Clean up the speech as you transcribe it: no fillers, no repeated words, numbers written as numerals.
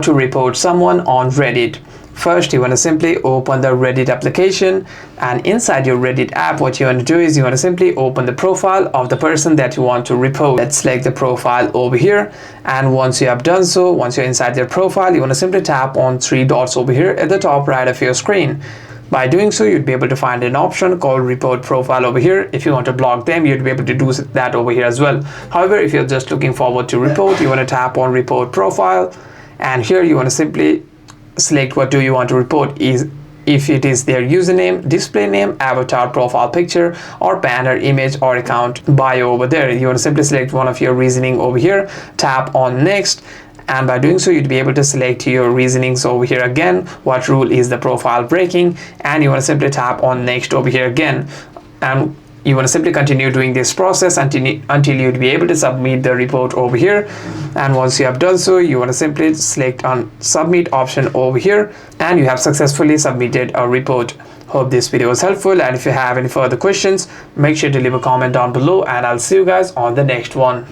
to report someone on Reddit. First, you want to simply open the Reddit application, and inside your Reddit app, what you want to do is you want to simply open the profile of the person that you want to report. Let's select the profile over here, and once you have done so, once you're inside their profile, you want to simply tap on three dots over here at the top right of your screen. By doing so, you'd be able to find an option called report profile over here. If you want to block them, you'd be able to do that over here as well. However, if you're just looking forward to report, you want to tap on report profile, and here you want to simply select what do you want to report, is if it is their username, display name, avatar, profile picture, or banner image or account bio over there. You want to simply select one of your reasoning over here, tap on next, and by doing so you'd be able to select your reasonings over here again, what rule is the profile breaking, and you want to simply tap on next over here again, and you want to simply continue doing this process until you'd be able to submit the report over here. And once you have done so, you want to simply select on submit option over here, and you have successfully submitted a report. Hope this video was helpful, and if you have any further questions, make sure to leave a comment down below, and I'll see you guys on the next one.